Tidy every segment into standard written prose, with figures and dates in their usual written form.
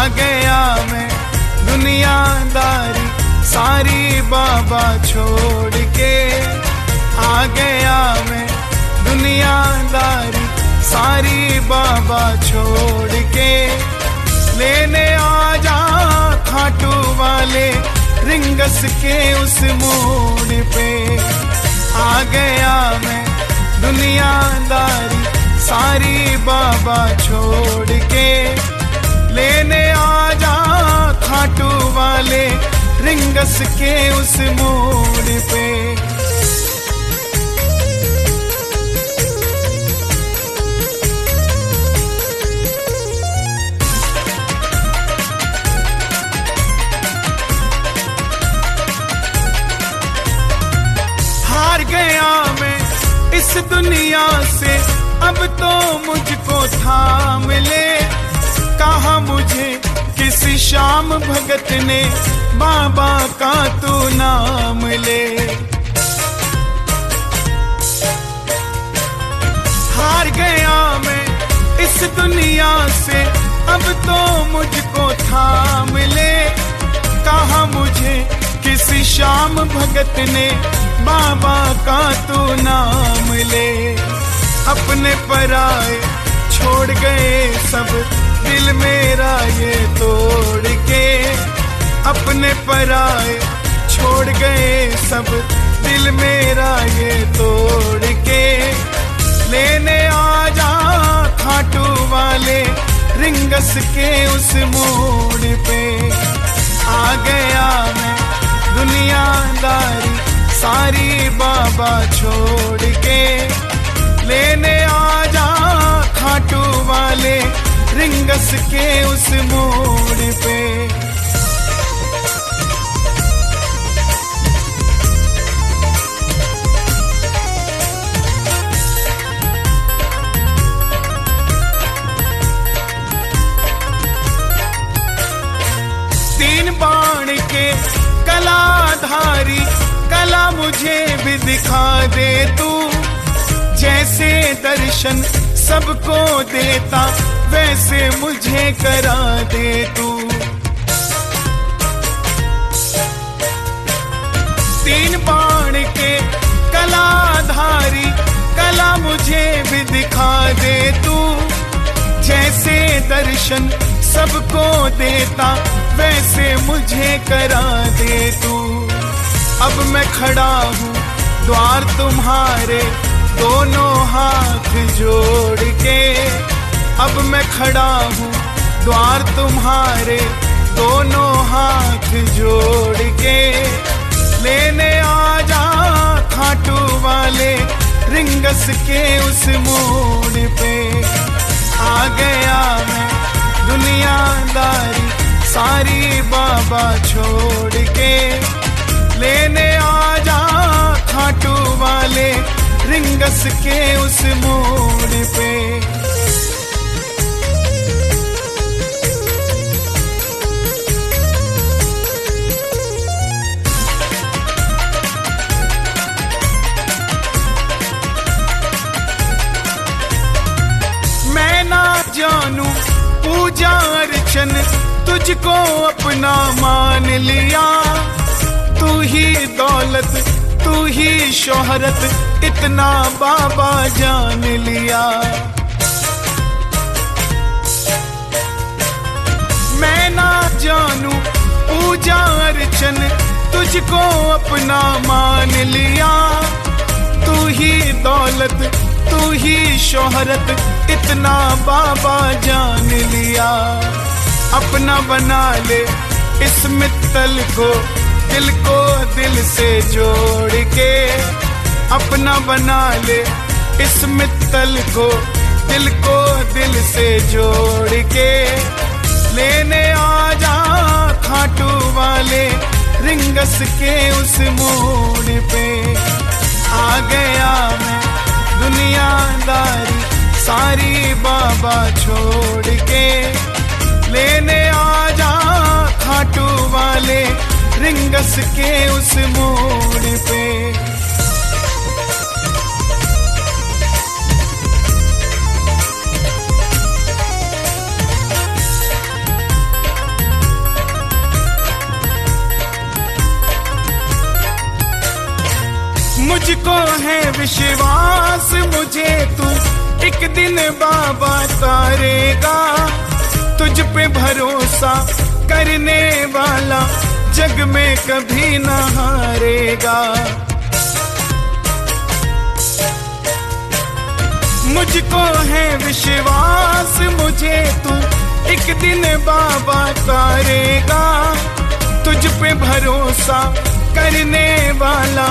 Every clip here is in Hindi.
आ गया मैं दुनियादारी सारी बाबा छोड़ के, आ गया मैं दुनियादारी सारी बाबा छोड़ के। लेने आ जा खाटू वाले रिंगस के उस मोड़ पे, आ गया मैं दुनियादारी सारी बाबा छोड़ के। लेने आ जा खाटू वाले रिंगस के उस मोड़ पे। हार गया मैं इस दुनिया से, अब तो मुझको थाम ले। कहा मुझे किसी श्याम भगत ने बाबा का तू नाम ले। हार गया मैं इस दुनिया से, अब तो मुझको थाम ले। कहा मुझे किसी श्याम भगत ने बाबा का तू नाम ले। अपने पराए छोड़ गए सब, दिल मेरा ये तोड़ के। अपने पराए छोड़ गए सब, दिल मेरा ये तोड़ के। लेने आ जा खाटू वाले रिंगस के उस मोड़ पे, आ गया मैं दुनियादारी सारी बाबा छोड़ के। लेने आ जा खाटू वाले रिंगस के उस मोड़ पे। तीन बाण के कलाधारी कला मुझे भी दिखा दे तू। जैसे दर्शन सबको देता वैसे मुझे करा दे तू। तीन बाण के कलाधारी कला मुझे भी दिखा दे तू। जैसे दर्शन सबको देता वैसे मुझे करा दे तू। अब मैं खड़ा हूँ द्वार तुम्हारे दोनों हाथ जोड़ के। अब मैं खड़ा हूँ द्वार तुम्हारे दोनों हाथ जोड़ के। लेने आ जा खाटू वाले रिंगस के उस मोड़ पे, आ गया मैं दुनियादारी सारी बाबा छोड़ के। लेने आ जा खाटू वाले रिंगस के उस मोड़ पे। मैं ना जानू पूजा अर्चन तुझको अपना मान लिया। तू ही दौलत तू ही शोहरत इतना बाबा जान लिया। मैं ना जानू पूजा अर्चन तुझको अपना मान लिया। तू ही दौलत तू ही शोहरत इतना बाबा जान लिया। अपना बना ले इस मित्तल को, दिल को दिल से जोड़ के। अपना बना ले इस मित्तल को, दिल को दिल से जोड़ के। लेने आ जा खाटू वाले रिंगस के उस मोड़ पे, आ गया मैं दुनियादारी सारी बाबा छोड़ के। लेने आ जा खाटू वाले रिंगस के उस मोड़ पे। मुझको है विश्वास मुझे तू एक दिन बाबा तारेगा। तुझ पे भरोसा करने वाला जग में कभी न हारेगा। मुझको है विश्वास मुझे तू एक दिन बाबा तारेगा। तुझ पे भरोसा करने वाला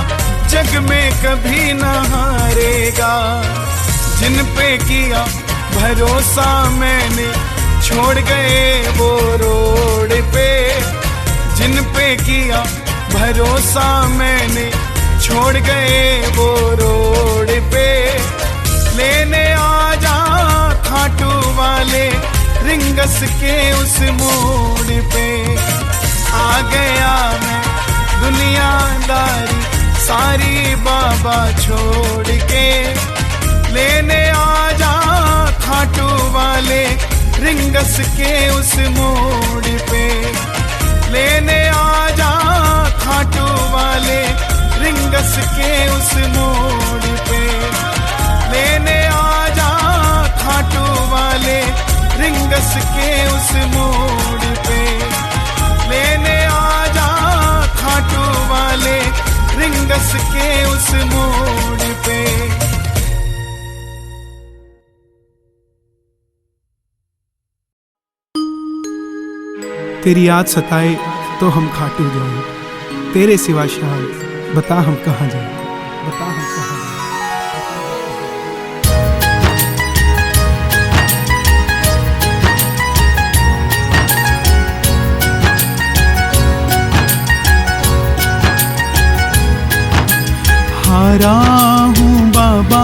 जग में कभी न हारेगा। जिन पे किया भरोसा मैंने छोड़ गए वो रोड पे। जिन पे किया भरोसा मैंने छोड़ गए वो रोड पे। लेने आ जा खाटू वाले रिंगस के उस मोड़ पे। आ गया मैं दुनियादारी सारी बाबा छोड़ के। लेने आ जा खाटू वाले रिंगस के उस मोड़ पे। लेने आ जा खाटू वाले रिंगस के उस मोड़ पे। लेने आ जा खाटू वाले रिंगस के उस मोड़ पे। लेने आ जा खाटू वाले रिंगस के उस मोड़ पे। तेरी याद सताए तो हम खाटू जाए। तेरे सिवा शायद बता हम कहाँ जाए। बता हम कहाँ जाए। हारा हूँ बाबा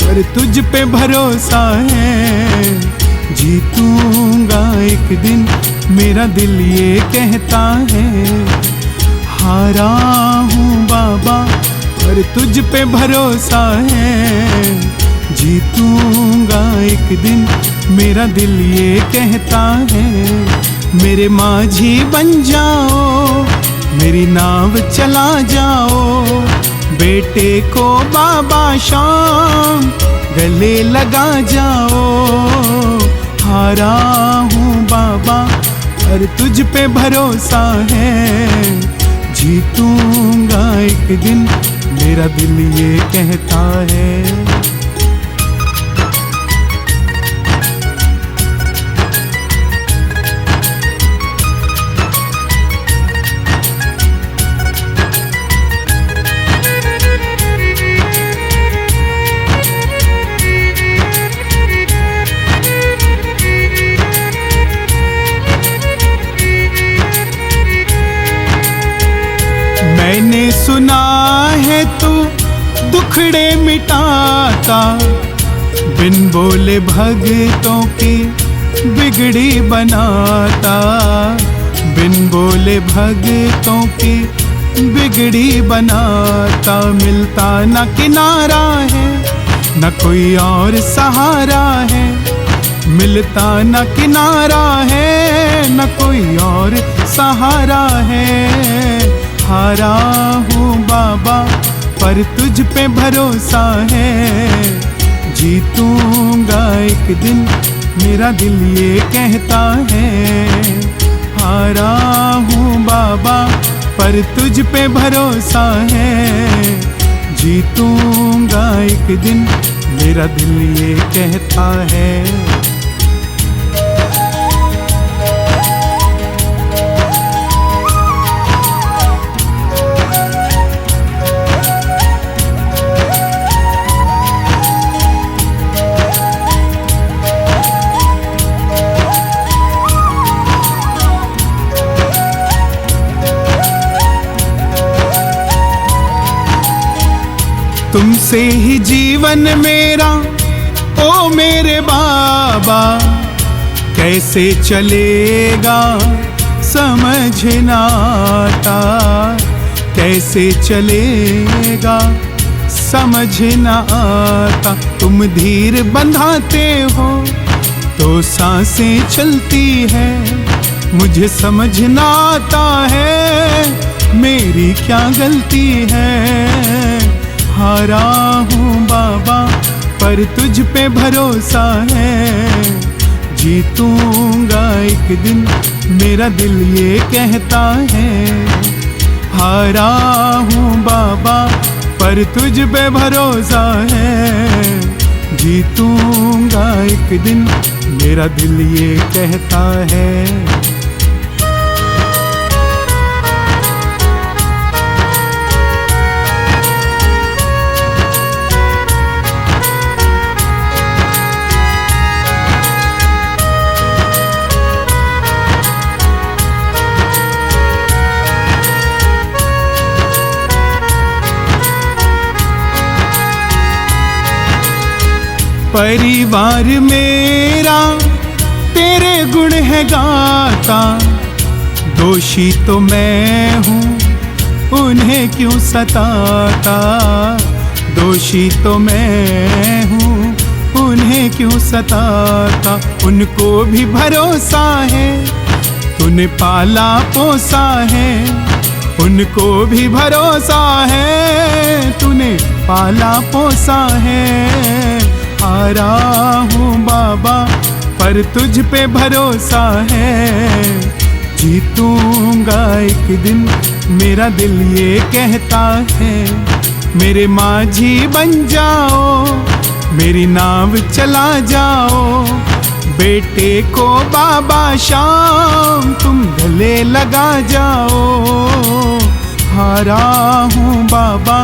पर तुझ पे भरोसा है। जीतूंगा एक दिन मेरा दिल ये कहता है। हारा हूँ बाबा पर तुझ पे भरोसा है। जीतूंगा एक दिन मेरा दिल ये कहता है। मेरे माझी बन जाओ मेरी नाव चला जाओ। बेटे को बाबा शाम गले लगा जाओ। हारा हूँ बाबा पर तुझ पे भरोसा है। जीतूंगा एक दिन मेरा दिल ये कहता है। मैंने सुना है तू दुखड़े मिटाता। बिन बोले भगतों की बिगड़ी बनाता। बिन बोले भगतों की बिगड़ी बनाता। मिलता न किनारा है न कोई और सहारा है। मिलता न किनारा है न कोई और सहारा है। हारा हूँ बाबा पर तुझ पे भरोसा है। जीतूंगा एक दिन मेरा दिल ये कहता है। हारा हूँ बाबा पर तुझ पे भरोसा है। जीतूंगा एक दिन मेरा दिल ये कहता है। तुमसे ही जीवन मेरा ओ मेरे बाबा। कैसे चलेगा समझ ना आता। कैसे चलेगा समझ ना आता। तुम धीर बंधाते हो तो सांसें चलती है। मुझे समझ ना आता है मेरी क्या गलती है। हारा हूँ बाबा पर तुझ पे भरोसा है, जीतूंगा एक दिन मेरा दिल ये कहता है। हारा हूँ बाबा पर तुझ पे भरोसा है, जीतूंगा एक दिन मेरा दिल ये कहता है। परिवार मेरा तेरे गुण है गाता, दोषी तो मैं हूँ उन्हें क्यों सताता, दोषी तो मैं हूँ उन्हें क्यों सताता। उनको भी भरोसा है तूने पाला पोसा है, उनको भी भरोसा है तूने पाला पोसा है। हारा हूँ बाबा पर तुझ पे भरोसा है, जीतूंगा एक दिन मेरा दिल ये कहता है। मेरे माझी बन जाओ, मेरी नाव चला जाओ, बेटे को बाबा शाम तुम गले लगा जाओ। हारा हूँ बाबा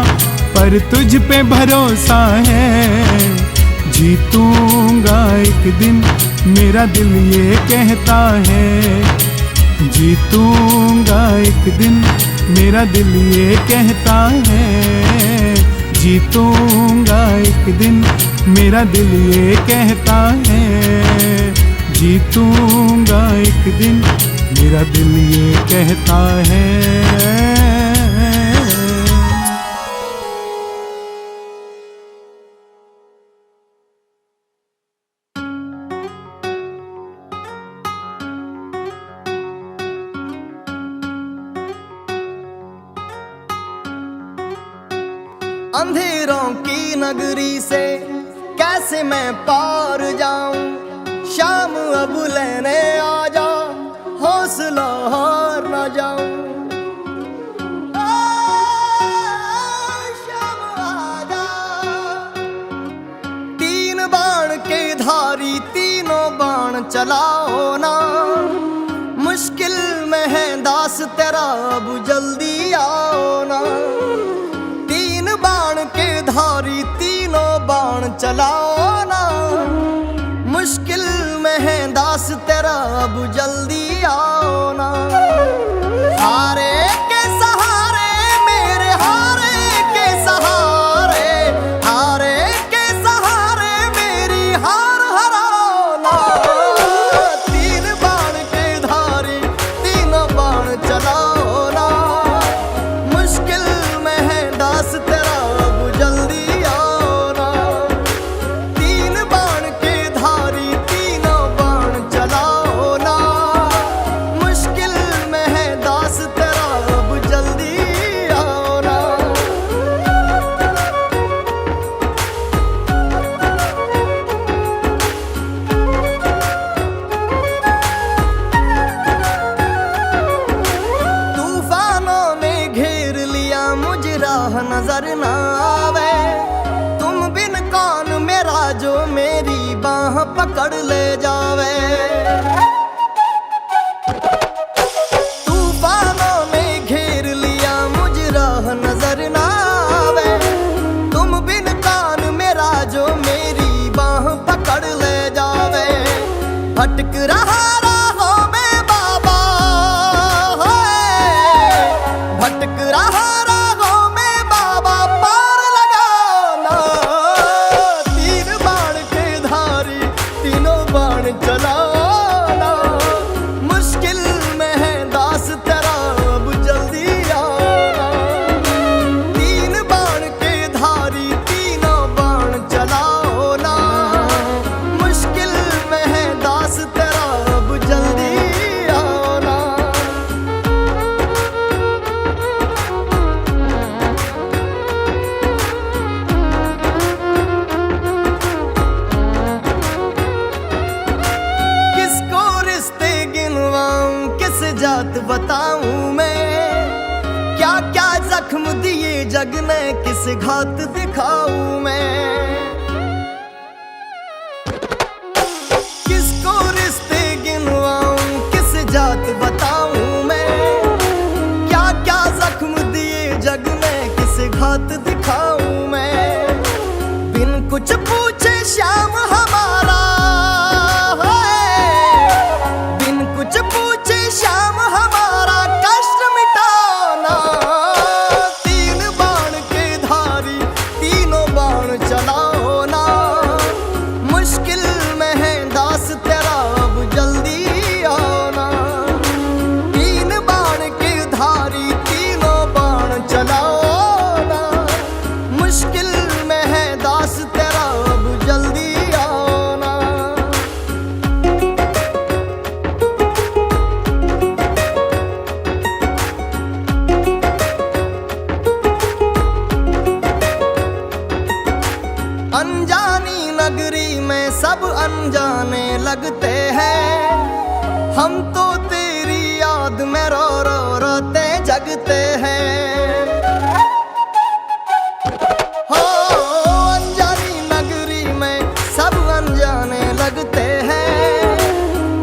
पर तुझ पे भरोसा है, जीतूंगा एक दिन मेरा दिल ये कहता है। जीतूंगा एक दिन मेरा दिल ये कहता है, जीतूंगा एक दिन मेरा दिल ये कहता है। जीतूंगा एक दिन मेरा दिल ये कहता है। अंधेरों की नगरी से कैसे मैं पार जाऊं, शाम अब लेने आ जा, हौसला हार ना जाऊं। शाम आ जा। तीन बाण के धारी तीनों बाण चलाओ ना, मुश्किल में है दास तेरा अब जल्दी आओ ना। बाण के धारी तीनों बाण चलाओ ना, मुश्किल में है दास तेरा अब जल्दी आओ ना। हारे के सहारे मेरे हारे के सहारे, हारे के सहारे मेरी हार हराओ ना। तीन बाण के धारी तीनों बाण चलाओ ना, जात बताऊं मैं, क्या क्या जख्म दिए जग ने किस घात दिखाऊं मैं। किसको रिश्ते गिनवाऊं किस जात बताऊं मैं, क्या क्या जख्म दिए जग ने किस घात दिखाऊं मैं। बिन कुछ पूछे श्याम हमारा, बिन कुछ पूछे श्याम हमारा कष्ट मिटाना। तीन बाण के धारी तीनों बाण चलाओ ना, मुश्किल में है दास तेरा अब जल्दी आना। तीन बाण के धारी तीनों बाण चलाओ ना, मुश्किल में है दास तेरा अब जल्दी आना। अनजानी नगरी में सब अनजाने लगते हैं, हम तो तेरी याद में रो रो रोते जगते हैं। हो अनजानी नगरी में सब अनजाने लगते हैं,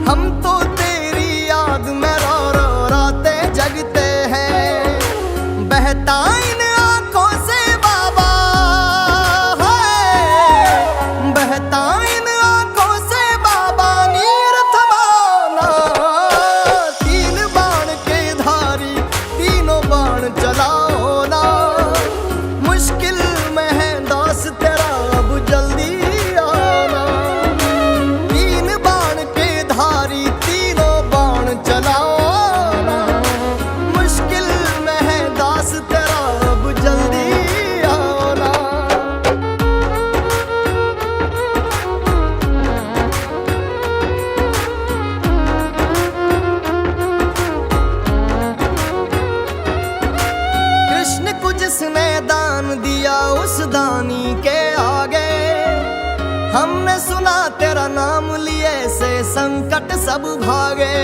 हम तो तेरी याद में रो रो रोते जगते हैं। बहता इन आंखों से बाबा बहता इन आंखों से बाबा नीर थमाना। तीन बाण के धारी तीनों बाण चलाओ ना, मुश्किल में है दास तेरा अब जल्दी आना। तीन बाण के धारी तीनों बाण चलाओ ना, मुश्किल में है दास तेरा अब जल्दी आना। कृष्ण को जिसने दान दिया उस दानी के आगे, हमने सुना तेरा नाम लिए से संकट सब भागे।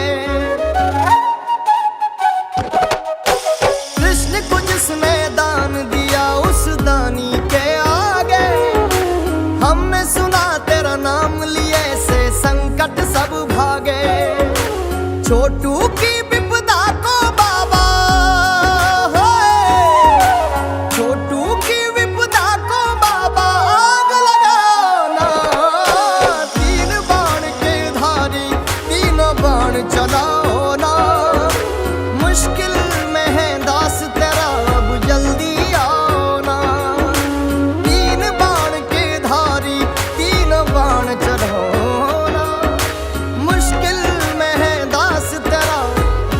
कृष्ण को जिसने दान दिया उस दानी के आगे, हमने सुना तेरा नाम लिए से संकट सब भागे। छोटू की विपदा को बाबा छोटू की विपदा को बाबा आग लगाना। तीन बाण के धारी तीनों बाण चलाओ ना, मुश्किल में है दास तेरा अब जल्दी आना। तीन बाण के धारी तीनों बाण चलाओ ना, मुश्किल में है दास तेरा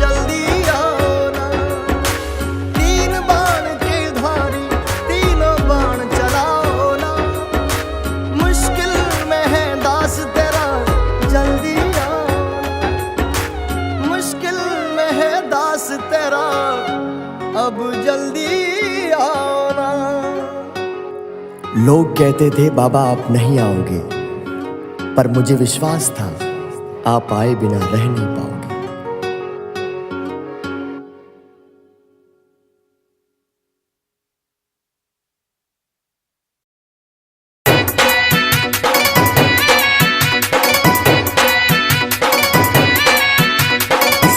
जल्दी आना। तीन बाण के धारी तीनों बाण चलाओ ना, मुश्किल में है दास तेरा जल्दी आना। मुश्किल में है दास तेरा अब जल्दी आना। लोग कहते थे बाबा आप नहीं आओगे, पर मुझे विश्वास था आप आए बिना रह नहीं पाओगे।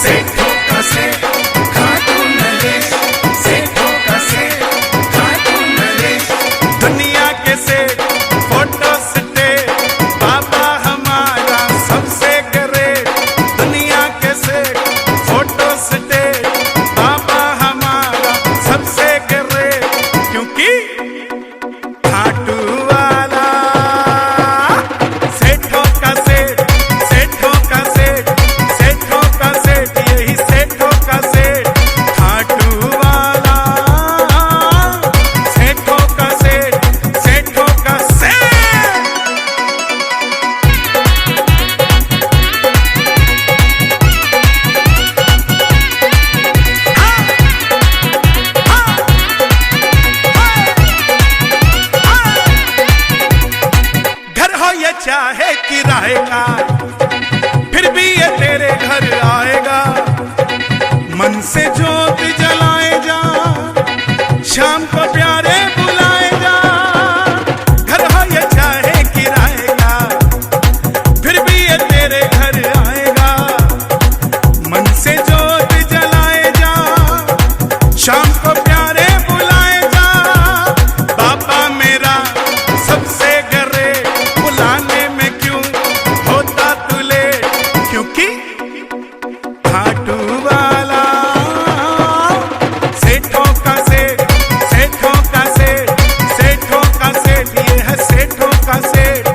सेठों का सेठ खाटू नरेश, सेठों का सेठ खाटू नरेश। दुनिया के सेठ फोटो स्टेट, बाबा हमारा सबसे ग्रेट। दुनिया से जोत जलाए जा, शाम को प्यारे बुलाए जा। बाबा मेरा सबसे गरे, बुलाने में क्यों होता तू लेट, क्योंकि खाटू वाला सेठों का सेठ, सेठों का सेठ, सेठों का सेठ, ये है सेठों का सेठ।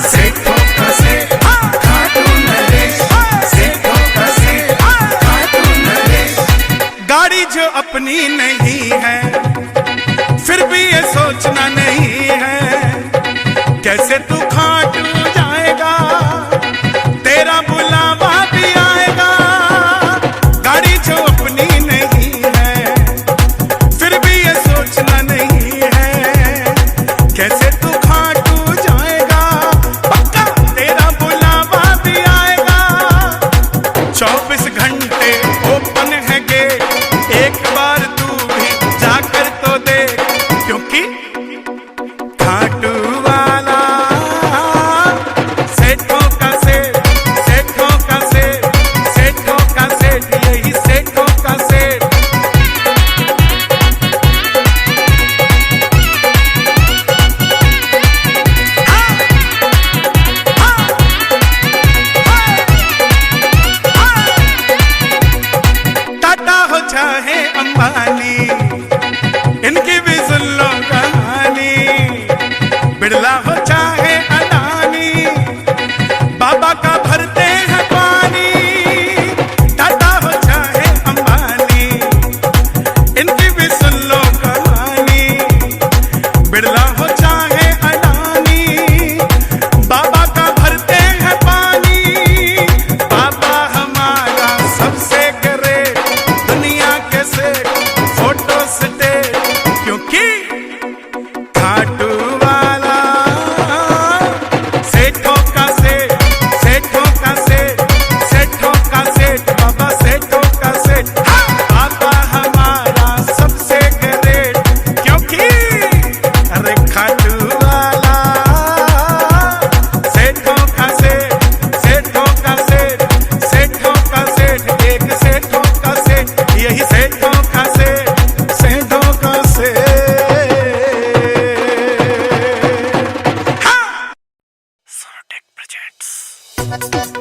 सेठों का सेठ खाटू नरेश, सेठों का सेठ खाटू नरेश। गाड़ी जो अपनी नहीं है फिर भी ये सोचना नहीं है कैसे तू खाटू जाएगा, तेरा बुलावा भी आएगा। गाड़ी जो अपनी नहीं है फिर भी ये सोचना नहीं है कैसे तू खाटू जाएगा, पक्का तेरा बुलावा भी आएगा। 24 घंटे ओपन है गेट, एक बार तू भी जाकर तो देख, क्योंकि खाटू वाला सेठों का सेठ, सेठों का सेठ, सेठों का सेठ, यही सेठों का सेठ। टाटा हो चाहे अंबानी, इनकी भी सुन लो कहानी। बिड़ला हो चाहे अडानी, बाबा का भरते हैं पानी। टाटा हो चाहे अंबानी, इनकी भी सुन लो कहानी। बिड़ला हो चाहे अडानी, बाबा का भरते हैं पानी। बाबा हमारा सबसे ग्रेट, दुनिया के सेठ, फोटो स्टेट, क्योंकि खाटू वाला सेठों का सेठ, सेठों का सेठ, सेठों का सेठ, बाबा सेठों का सेठ। बाबा हमारा सबसे ग्रेट, क्योंकि अरे खाटू वाला सेठों का सेठ, सेठों का सेठ, सेठों का सेठ, एक सेठों का सेठ, यही सेठों का सेठ, सेठों का सेठ।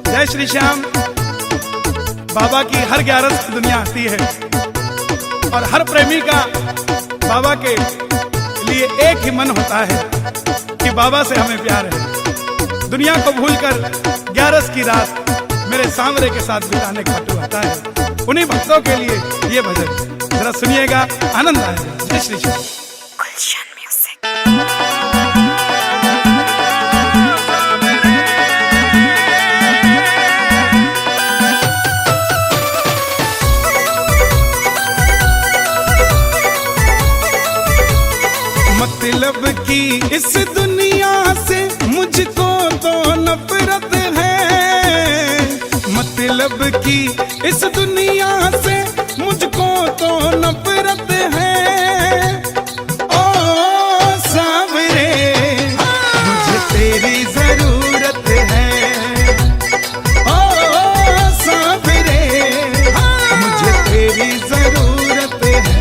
जय श्री श्याम। बाबा की हर 11 दुनिया आती है और हर प्रेमी का बाबा के लिए एक ही मन होता है कि बाबा से हमें प्यार है। दुनिया को भूलकर 11 की रात मेरे सांवरे के साथ बिताने खाटू आता है। उन्हीं भक्तों के लिए ये भजन जरा सुनिएगा, आनंद आएगा। जय श्री श्याम। मतलब की इस दुनिया से मुझको तो नफरत है, मतलब की इस दुनिया से मुझको तो नफरत है। ओ सांवरे मुझे तेरी जरूरत है, ओ सांवरे मुझे तेरी जरूरत है।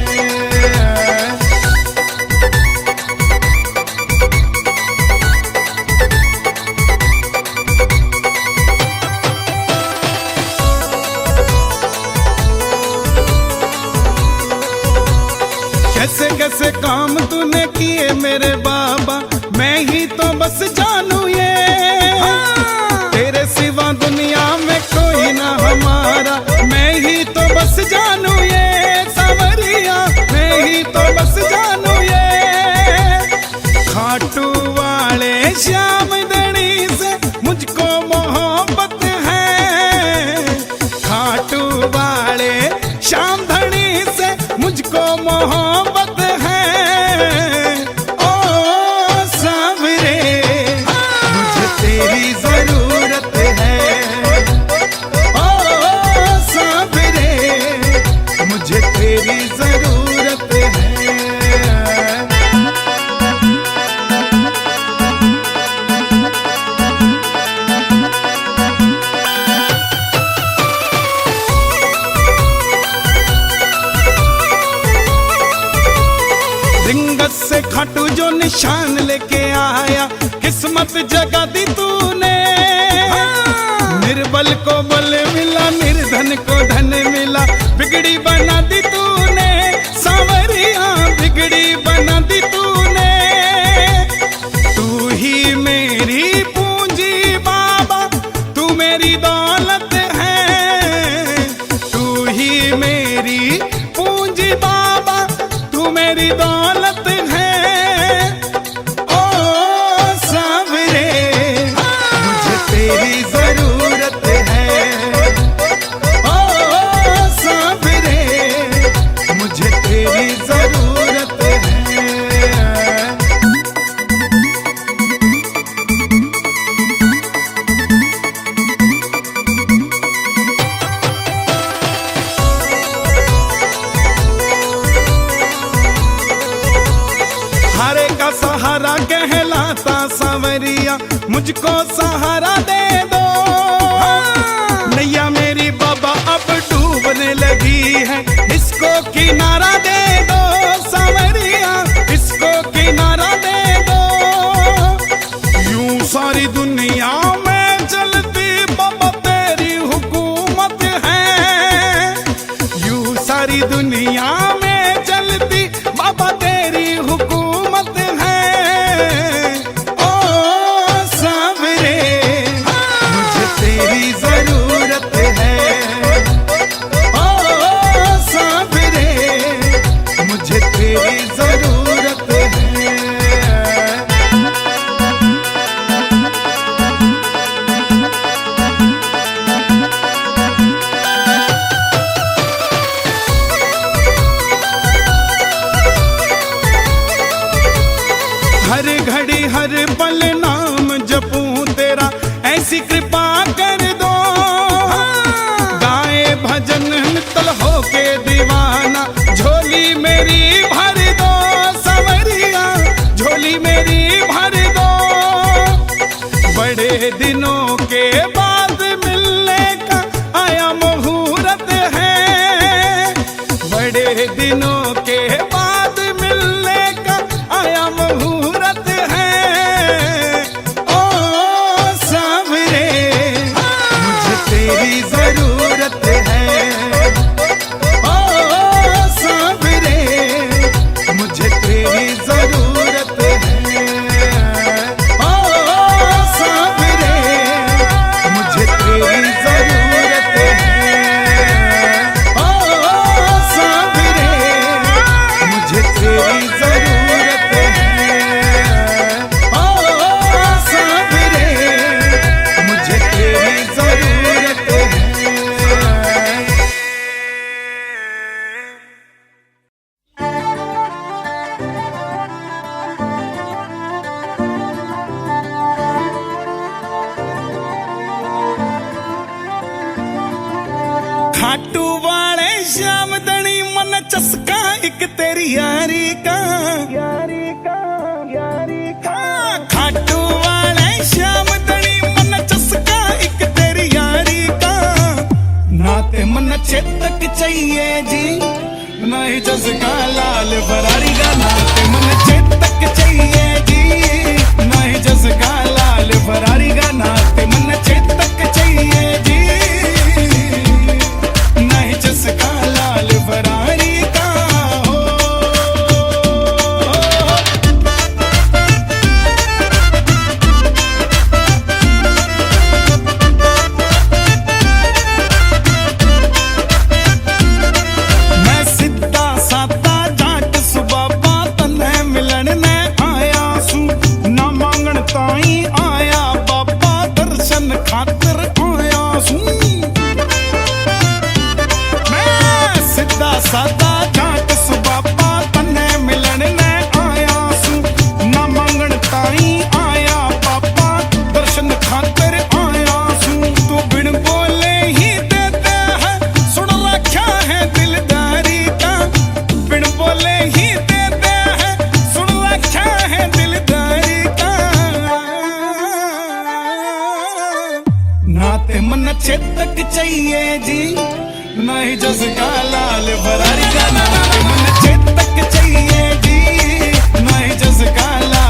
कैसे कैसे काम तूने किए मेरे बाबा, मैं ही तो बस जानू ये। तेरे सिवा दुनिया में कोई ना हमारा, मैं ही तो बस जानू ये। सांवरिया मैं ही तो बस जानू ये। खाटू वाले श्याम धनी से मुझको मोहब्बत है, खाटू वाले श्याम धनी से मुझको मोहब्बत है। ओ सांवरे मुझे तेरी जरूरत है, ओ सांवरे मुझे तेरी जरूरत है। शान लेके आया, किस्मत जगा दी तूने। निर्बल को बल मिला, निर्धन को धन मिला, बिगड़ी बना दी तूने सांवरिया, बिगड़ी बना दी तूने। तू ही मेरी पूंजी बाबा, तू मेरी दौलत है। तू ही मेरी पूंजी बाबा, तू मेरी दौलत है। ओ सांवरे मुझे तेरी जरूरत है। ओ सांवरे मुझे तेरी जरूरत है। हारे का सहारा कहलाता सांवरिया, मुझको सहारा दे दो। नैया मेरी बाबा अब डूबने लगी है, इसको किनारा दे दो सांवरिया, इसको किनारा दे दो। यूं सारी दुनिया में चलती बाबा तेरी हुकूमत है। यूं सारी दुनिया में चलती बाबा तेरी हुकूमत है। ओ सांवरे मुझे तेरी जरूरत है। ओ सांवरे मुझे तेरी जरूरत है। हर घड़ी हर पल नाम जपूं तेरा, ऐसी कृपा कर दो। गाए भजन नितल होके दीवाना, झोली मेरी भर दो सांवरिया, झोली मेरी भर दो। बड़े दिनों के बाद मिलने का आया मुहूर्त है। बड़े दिनों के बाद मिलने का आया मुहूर्त है। ओ सांवरे मुझे तेरी जरूरत है। ओ सांवरे मुझे तेरी जरूरत है। ओ सांवरे मुझे तेरी जरूरत है। ओ सांवरे मुझे तेरी जरूरत है। ओ सांवरे मुझे तेरी जरूरत है। खाटू वाले श्याम दणी मन चस्का एक तेरी यारी का। खाटू वाले श्याम दणी मन चस्का एक तेरी यारी का। नाते मन चेतक चाहिए जी, नहीं जसका लाल बरारी का। नाते मन चेतक चाहिए जी, नहीं जसका लाल बरारी का। नाते मन चेतक चाहिए जी, नहीं जसका लाल बरारी का। मैं सिद्धा सादा जाट सुबाबा तन्ने मिलन मैं आया सू। ना मांगण ताई आया बाबा, दर्शन खातिर आया सू। मैं सिद्धा सादा जाट सुबाबा तन्ने मिलन मैं आया सू। ना मांगण ताई आया बाबा, दर्शन खातिर आया सू। तू बिन बोले ही देते है, सुन रखा है दिलदारी का। बिन बोले ही देते है, सुन रखा है दिलदारी का। नाते मन चेतक चाहिए जी, नहीं जसका लाल बरारी का। नाते मन चेतक चाहिए जी, नहीं जसका लाल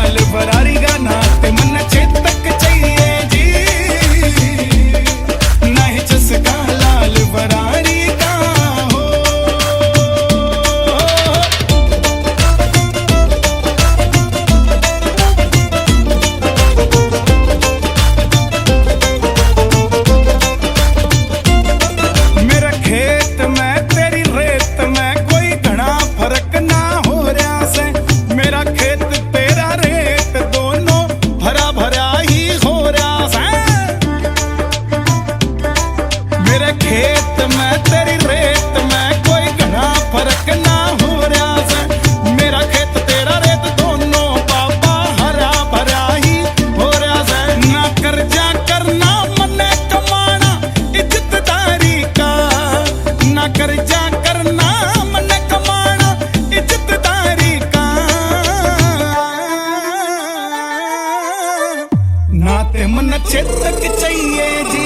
मन चेतक चाहिए जी,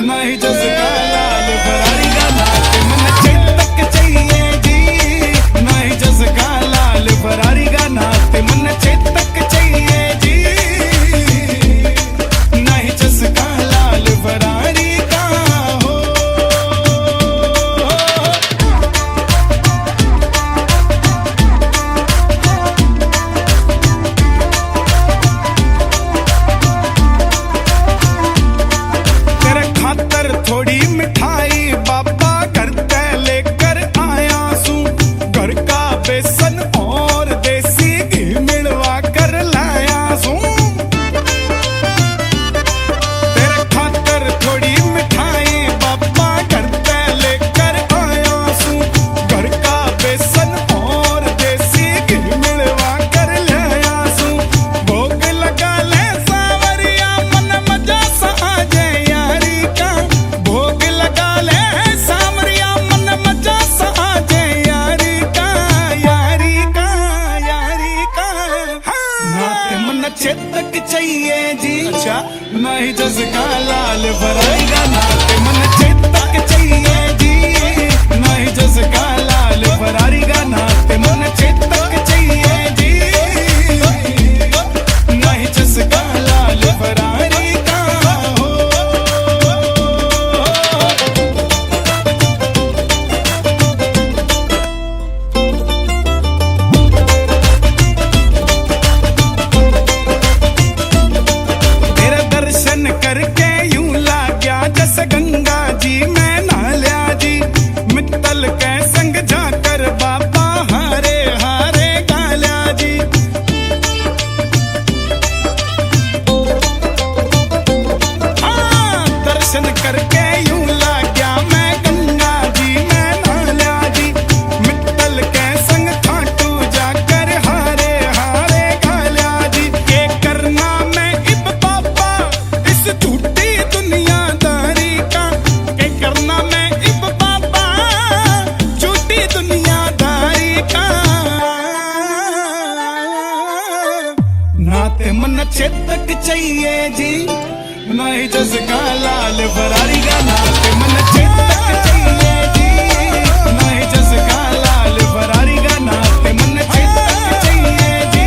नहीं जस का लाल फरारी का नाते मन चेतक चाहिए जी, नहीं जस का लाल फरारी का नाते मन चेतक चाहिए जी, नहीं जस का लाल फरारी का हो। तेरे खातर थोड़ी मिठाई बाबा घर ते लेकर आया सू, घर का बेसन और देसी घी मिलवा कर लाया सू। तेरे खातर थोड़ी मिठाई बाबा घर ते लेकर आया सू, घर का बेसन और देसी घी मिलवा कर लाया सू। भोग लगा ले सावरिया मन मजा सा आ जाए यारी का, भोग लगा ले सावरिया मन मजा सा आ जाए यारी का, यारी का, यारी का। नाते मन चेतक चाहिए जी, अच्छा नहीं जस का लाल फरारी का नाते मन चेतक चाहिए जी, नहीं जस का लाल फरारी का नाते मन चेतक चाहिए जी, नहीं जस का लाल फरारी का हो। तेरे दर्शन करके यूं लाग्या जस गंगा जी मैं नहा जी, मित्तल के संग जाकर बाबा हारे हारे गाल्या जी। हाँ, दर्शन करके यूं लाग्या मैं गंगा जी मैं नहा जी, मित्तल के संग खाटू जाकर हारे हारे गाल्या जी। के करना मैं इब बाबा इस झूठी दुनियादारी का, के करना मैं इब बाबा झूठी दुनियादारी का। नाते मन चेतक चाहिए जी, नहीं जस का लाल फरारी का नाते मन चेतक चाहिए जी, नहीं जस का लाल फरारी का नाते मन चेतक चाहिए जी,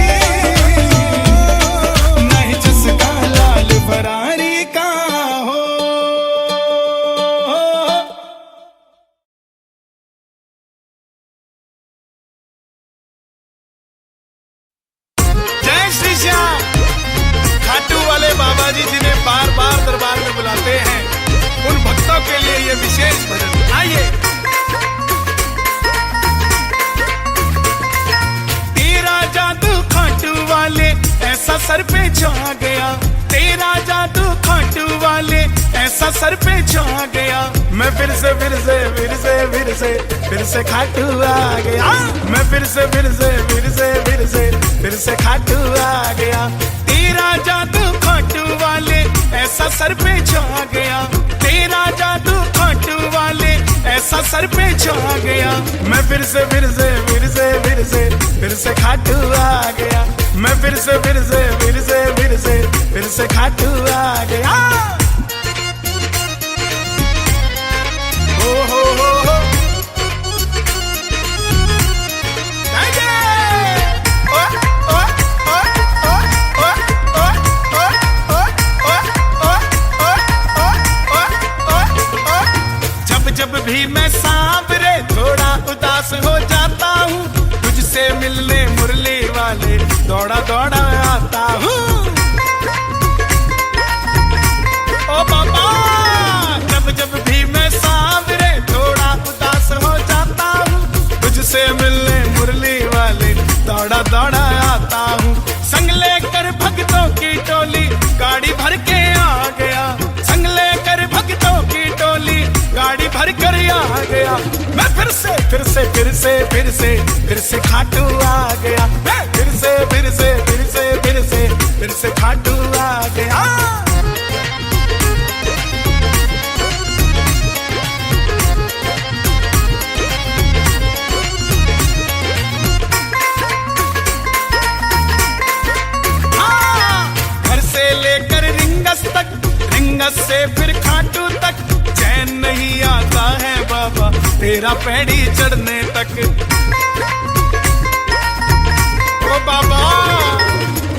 नहीं जस का लाल फरारी का हो। जय श्री श्याम। खाटू वाले बाबा जी जिन्हें बार बार दरबार में बुलाते हैं, उन भक्तों के लिए ये विशेष भजन। आइए। तेरा जादू खाटू वाले ऐसा सर पे छा गया, तेरा जादू खाटू वाले ऐसा सर पे छा गया। मैं फिर से फिर से फिर से फिर से फिर से खाटू आ गया, मैं फिर से फिर से फिर से फिर से फिर से खाटू आ गया। तेरा जादू खाटू वाले ऐसा सर पे छा गया, तेरा जादू खाटू वाले ऐसा सर पे छा गया। मैं फिर से फिर से फिर से फिर से फिर से खाटू आ गया, मैं फिर से फिर से फिर से फिर से फिर से खाटू आ गया। हो हो जब भी मैं सांवरे थोड़ा उदास हो जाता हूँ, तुझसे मिलने मुरली वाले दौड़ा दौड़ा आता हूँ। ओ बाबा, जब जब भी मैं सांवरे थोड़ा उदास हो जाता हूँ, तुझसे मिलने मुरली वाले दौड़ा दौड़ा आता हूँ। संग लेकर भक्तों की टोली गाड़ी भर के आ गया, संग लेकर भक्तों की टोली गाड़ी भर कर आ गया। मैं फिर से फिर से फिर से फिर से फिर से खाटू आ गया, मैं फिर से फिर से फिर से फिर से फिर से खाटू आ गया। घर से लेकर रिंगा रिंगस से फिर खाटू तक चैन नहीं आता है बाबा तेरा पैड़ी चढ़ने तक। ओ बाबा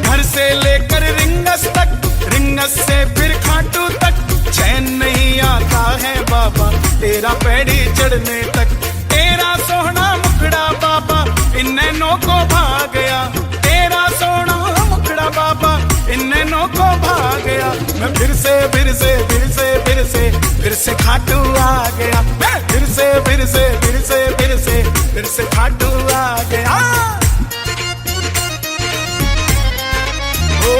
घर से लेकर रिंगस तक, रिंगस से फिर खाटू तक चैन नहीं आता है बाबा तेरा पैड़ी चढ़ने तक। तेरा सोहना मुखड़ा बाबा इन नैनों को भा गया, तेरा सोहना मुखड़ा बाबा इन नैनों को भा गया। मैं फिर से फिर से फिर से फिर से फिर से खाटू आ गया, मैं फिर से फिर से फिर से फिर से फिर से खाटू आ गया। हो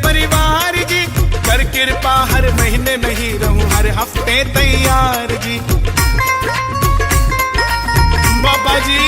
परिवार जी कर कृपा हर महीने नहीं रहूं हर हफ्ते तैयार जी। बाबा जी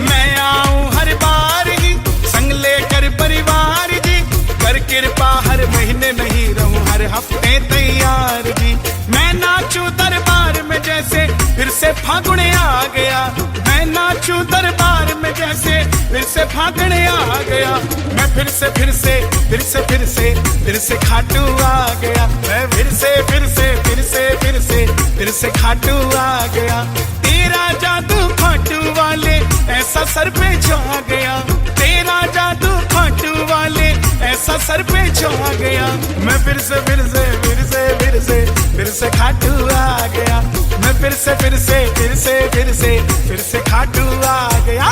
मैं आऊं हर बार ही संग लेकर परिवार जी कर कृपा हर महीने नहीं रहूं हर हफ्ते तैयार जी। मैं नाचूं दरबार में जैसे फिर से फागुन आ गया, मैं नाचूं दरबार में जैसे फिर से फागुन आ गया। मैं फिर से फिर से फिर से फिर से फिर से खाटू आ गया, मैं फिर से फिर से फिर से फिर से फिर से खाटू आ गया। तेरा जादू खाटू वाले ऐसा सर पे छा गया, तेरा जादू खाटू वाले ऐसा सर पे छा गया। मैं फिर से फिर से फिर से फिर से फिर से खाटू आ गया, मैं फिर से फिर से फिर से फिर से फिर से खाटू आ गया।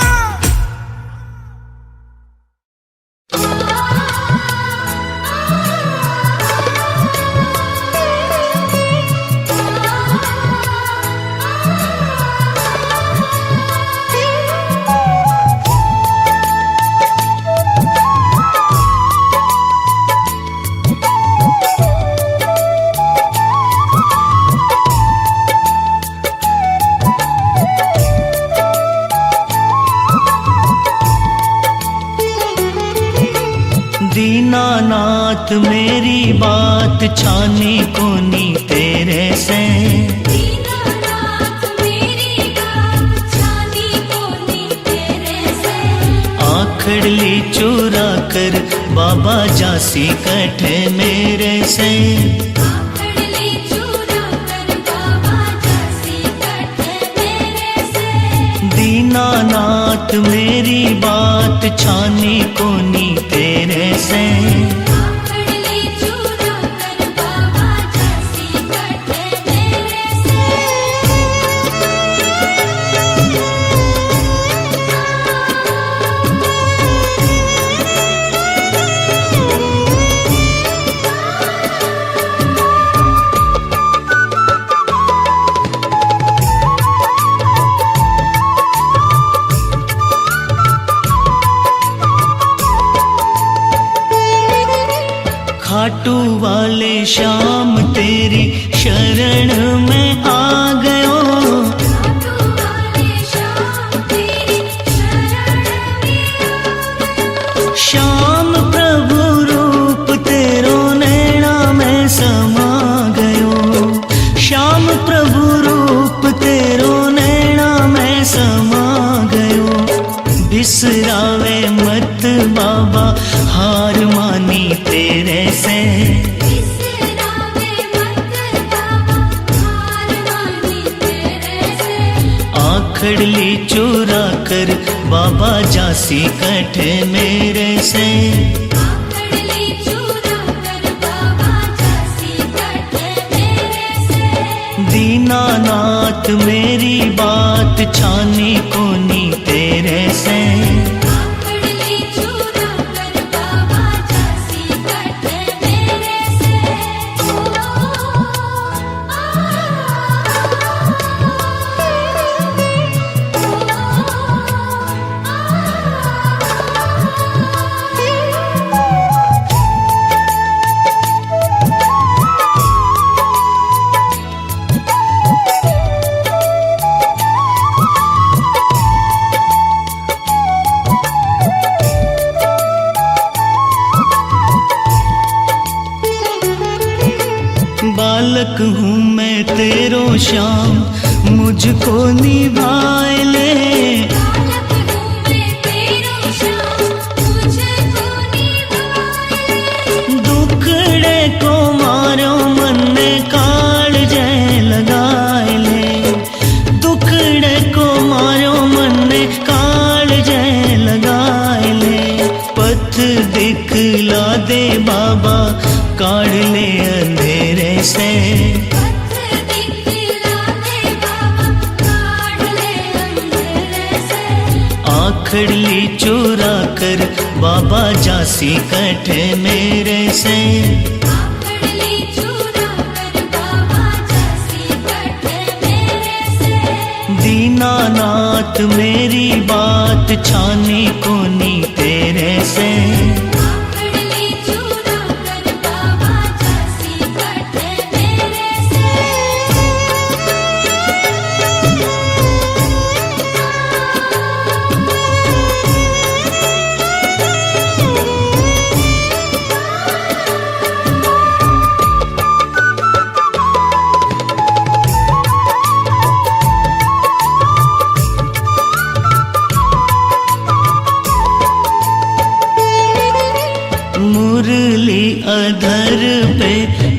दीनानाथ मेरी बात छानी कोनी तेरे से, दीनानाथ मेरी बात छानी कोनी तेरे से। आखड़ ली चुरा कर बाबा जासी कठे मेरे से, आखड़ ली चुरा कर बाबा जासी कठे मेरे से। दीनानाथ मेरी बात छानी कोनी तेरे से, आखड़ ली चुरा कर बाबा जासी कठे मेरे से। खाटू वाले श्याम तेरी शरण में आ गयो, खाटू वाले श्याम तेरी शरण में आ गयो। श्याम प्रभु रूप तेरो नैना में समा गयो, श्याम प्रभु रूप तेरो नैना में समा गयो। बिसरावे मत बाबा हार मानी तेरे से, बिसरावे मत बाबा हार मानी तेरे से। आखड़ ली चुरा कर बाबा जासी कठे मेरे से, आखड़ ली चुरा कर बाबा जासी कठे मेरे से। दीनानाथ मेरी बात छानी कोनी तेरे से, आखड़ ली चुरा कर बाबा जासी कठे मेरे से। बालक हूँ मैं तेरो श्याम, मुझको निभाए ले। बालक हूँ मैं तेरो श्याम, मुझको निभाए ले। दुखड़े को मारो मन ने काल जय लगाए ले। दुखड़े को मारो मन ने काल जय लगाए ले। पथ दिखला दे बाबा, काढ़ ले अंधेरे से। पथ दिखला दे बाबा, काढ़ ले अंधेरे से। आखड़ली चुरा कर बाबा जासी कटे मेरे से। आखड़ली चूरा कर बाबा जासी कटे मेरे से। दीनानाथ मेरी बात छानी कोनी तेरे से। आखड़ली चूरा कर बाबा जासी कटे मेरे से। मुरली अधर पे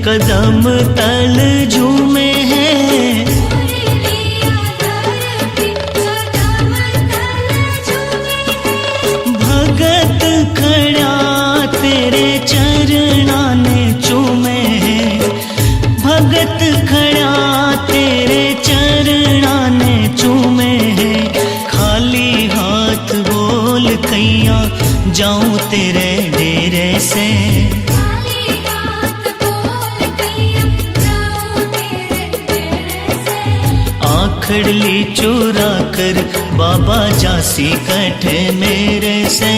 कदम तल झूमे हैं। मुरलिया धर पे कदम तल झूमे हैं। भगत खड़ा तेरे चरणा ने चूमे हैं। भगत खड़ा तेरे चरणा ने चूमे हैं। खाली हाथ बोल कैया जाऊं तेरे डेरे से। खाली हाथ बोल कैया जाऊं तेरे डेरे से। आखड़ली चुरा कर बाबा जासी कटे मेरे से।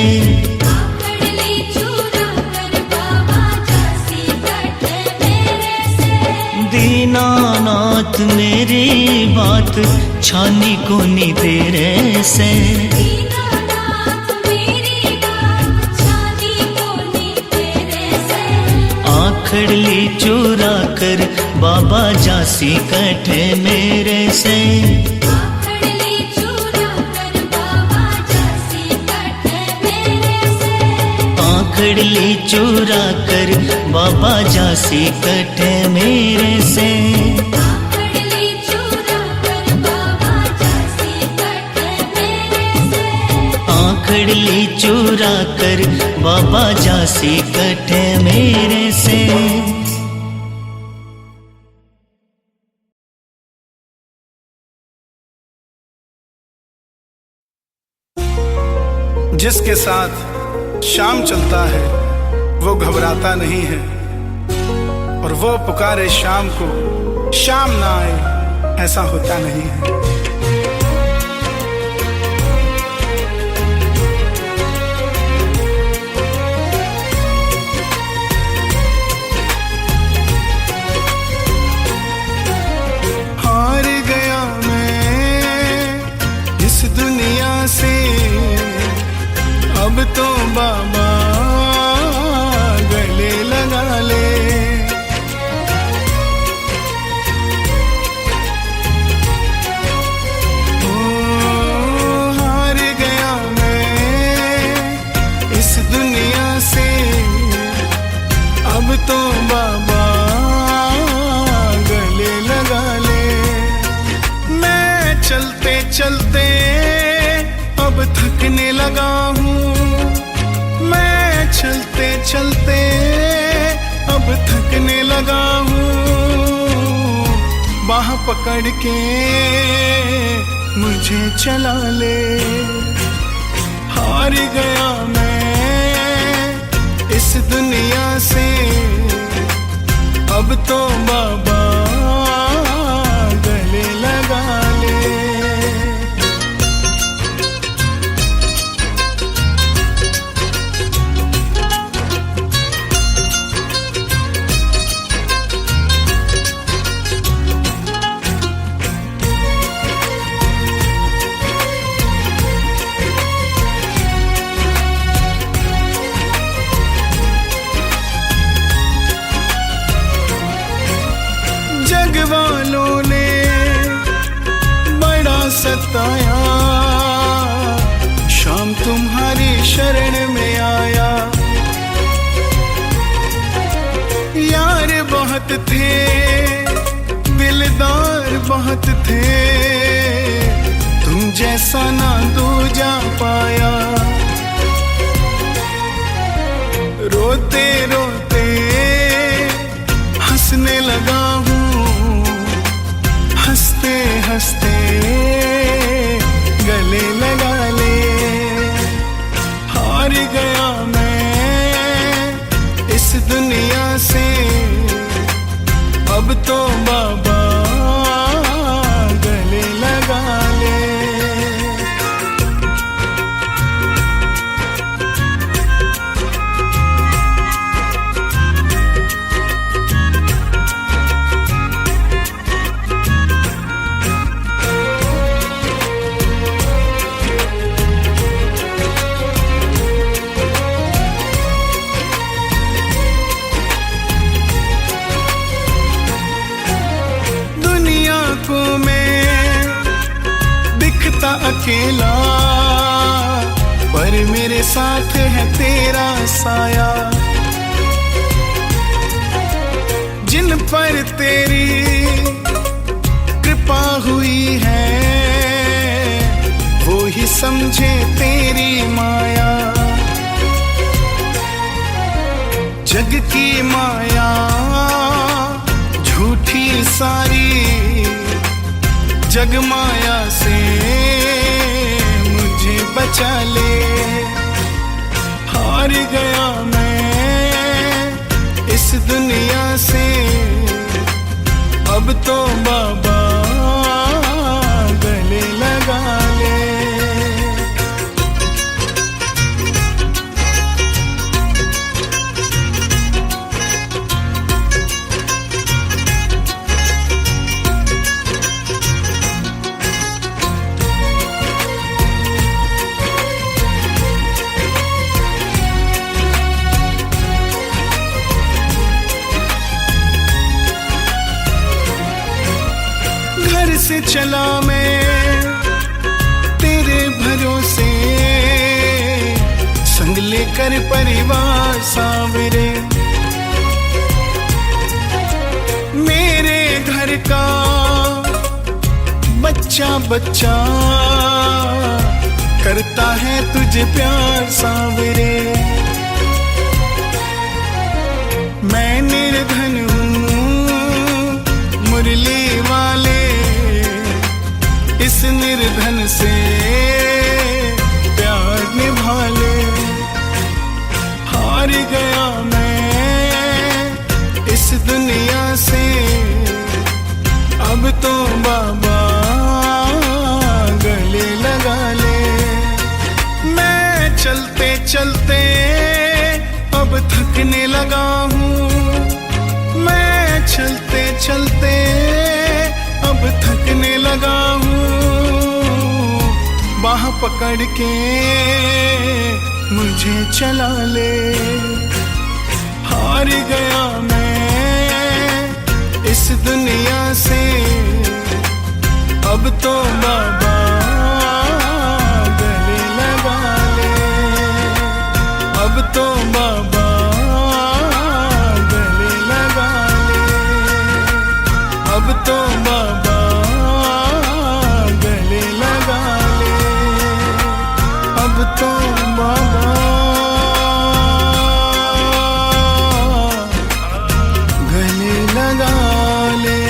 आखड़ली चूरा कर बाबा जासी कटे मेरे से। दीनानाथ मेरी बात छानी कोनी तेरे से। दीनानाथ मेरी बात छानी कोनी तेरे से। आखड़ली चुरा कर बाबा जासी कटे मेरे से। आखड़ली चूरा कर बाबा जासी कटे मेरे से। आखड़ली चुरा कर बाबा जासी कटे मेरे से। आखड़ली चूरा कर बाबा जासी कटे मेरे से। आखड़ली चुरा कर बाबा जासी कटे मेरे से। जिसके साथ शाम चलता है वो घबराता नहीं है, और वो पुकारे शाम को शाम ना आए ऐसा होता नहीं है। हार गया मैं इस दुनिया से, अब तो बाबा गले लगा ले। ओ, हार गया मैं इस दुनिया से, अब तो बाबा गले लगा ले। मैं चलते चलते अब थकने लगा हूँ, मैं चलते चलते अब थकने लगा हूँ। बाह पकड़ के मुझे चला ले। हार गया मैं इस दुनिया से, अब तो बाबा गले लगा ले। बताया, शाम तुम्हारी शरण में आया। यार बहुत थे, दिलदार बहुत थे, तुम जैसा ना दूजा पाया। रोते रोते हंसने लगा हूँ, हंसते हंसते गले लगा ले। हार गया मैं इस दुनिया से, अब तो बाबा गले लगा ले। अकेला पर मेरे साथ है तेरा साया। जिन पर तेरी कृपा हुई है, वो ही समझे तेरी माया। जग की माया झूठी सारी, जग माया से मुझे बचा ले। हार गया मैं इस दुनिया से, अब तो बाबा गले लगा ले। से चला मैं तेरे भरोसे, संग लेकर परिवार सावरे। मेरे घर का बच्चा बच्चा करता है तुझे प्यार सावरे। मैं निर्धन हूँ मुरली वाले, इस निर्धन से प्यार निभा ले। हार गया मैं इस दुनिया से, अब तो बाबा गले लगा ले। मैं चलते चलते अब थकने लगा हूँ, मैं चलते चलते अब थकने लगा हूँ। बाह पकड़ के मुझे चला ले। हार गया मैं इस दुनिया से, अब तो बाबा गले लगा ले। अब तो बाबा गले लगा ले। अब तो बाबा गले लगा ले। अब तो बाबा गले लगा ले।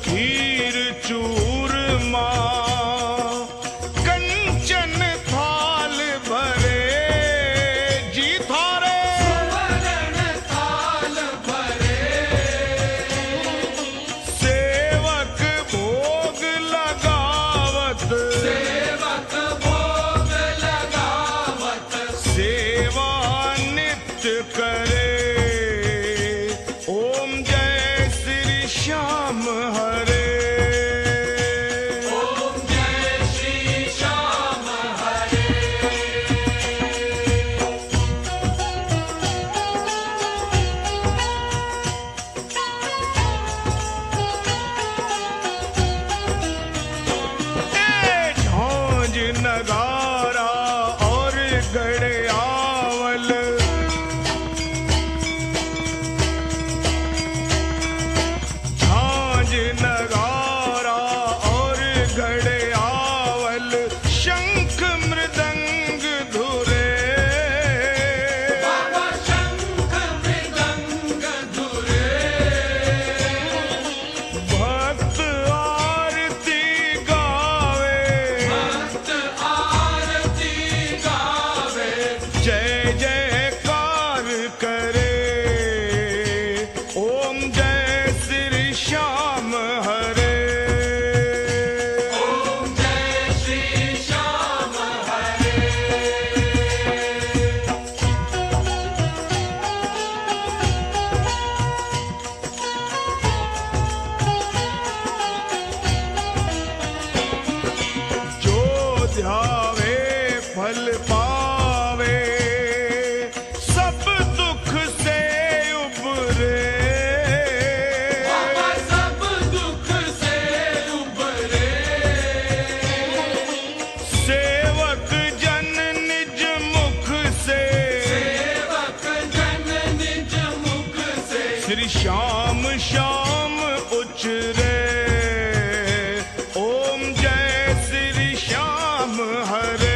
खीर चूरमा कंचन थाल भरे जी थारे थाल भरे सेवक भोग लगावत सेवा नित्य करे ओम जय श्री श्याम हरे ओम जय श्री श्याम हरे झांझ नगारा और गड़यावल झांझ नगारा और गड़यावल शंख मृदंग धुरे शंख मृदंग धुरे भक्त आरती गावे जय जयकार करे ओम जय श्री श्याम हरे ओम जय श्री श्याम हरे जो ध्यावे फल पावे सब दुख से उबरे सब दुख से उबरे सेवक जन निज मुख से श्री श्याम श्याम उचरे ओम जय श्री श्याम हरे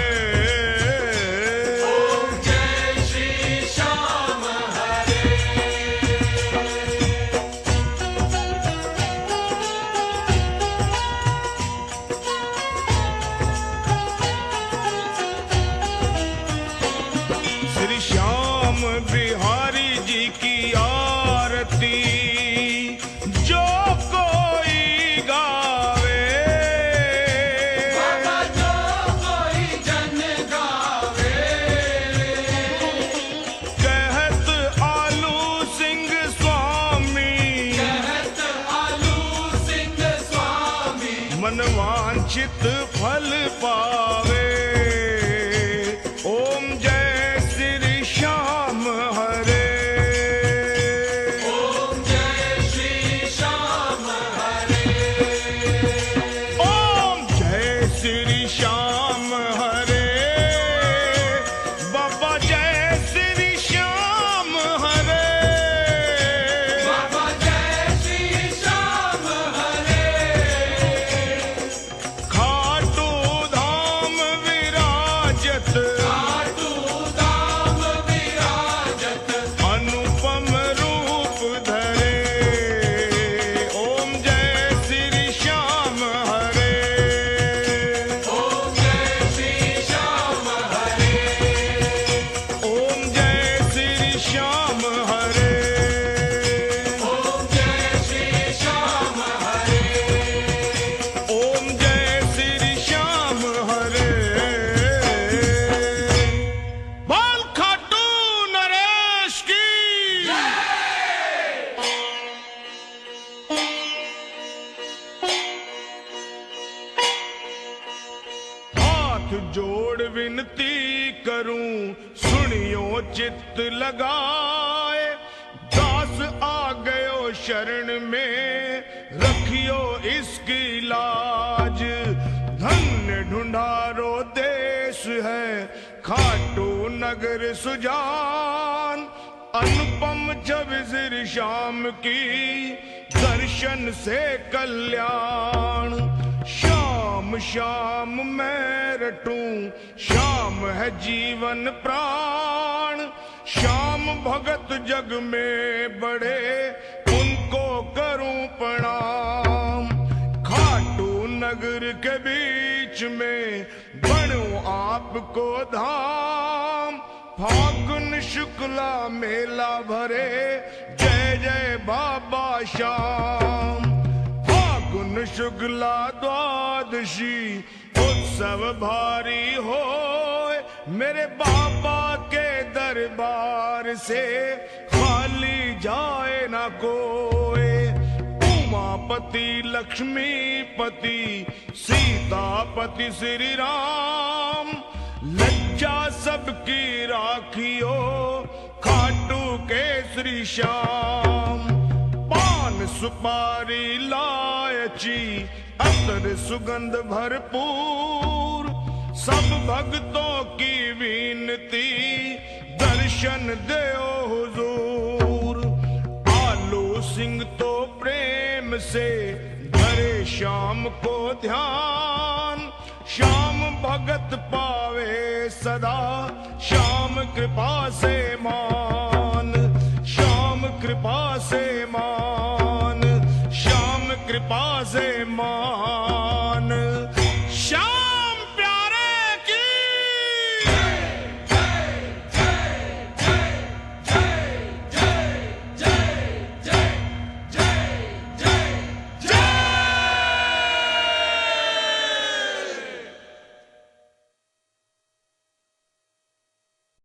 ओम जय श्री श्याम हरे श्री श्याम बिहारी जी की आरती जो कोई गावे जो कोई जन गावे कहत आलू सिंह स्वामी मनवांछित फल पावे ओम जय श्री श्याम हरे ओम जय श्री श्याम हरे ओम जय श्री श्याम हरे बाबा जय श्री श्याम हरे बाबा जय श्री श्याम हरे खाटू धाम विराजत अनुपम रूप धरे ओम जय श्री श्याम हरे ओम जय श्री श्याम हरे ओम जय श्री श्याम हरे ओम जय श्री श्याम हरे ओम जय श्री श्याम हरे बाल खाटू नरेश की हाथ जोड़ विनती करूं सुनियो चित्त लगाए दास आ गयो शरण में रखियो इसकी लाज धन्य ढूंढारो देश है खाटू नगर सुजान अनुपम छवि श्री श्याम की दर्शन से कल्याण श्याम श्याम मैं रटूं श्याम है जीवन प्राण श्याम भगत जग में बड़े उनको करूं प्रणाम नगर के बीच में बनूं आपको धाम। फागुन शुक्ला मेला भरे जय जय बाबा श्याम। फागुन शुक्ला द्वादशी उत्सव भारी होए, मेरे बाबा के दरबार से खाली जाए ना कोई। उमापति लक्ष्मीपति सीतापति श्री राम, लज्जा सबकी राखियो खाटू के श्री श्याम। पान सुपारी लायची अतर सुगंध भरपूर, सब भक्तों की विनती दर्शन देओ हुजूर। आलू सिंह तो प्रेम से धरे श्याम को ध्यान, श्याम भगत पावे सदा श्याम कृपा से मान। श्याम कृपा से मान, श्याम कृपा से मान।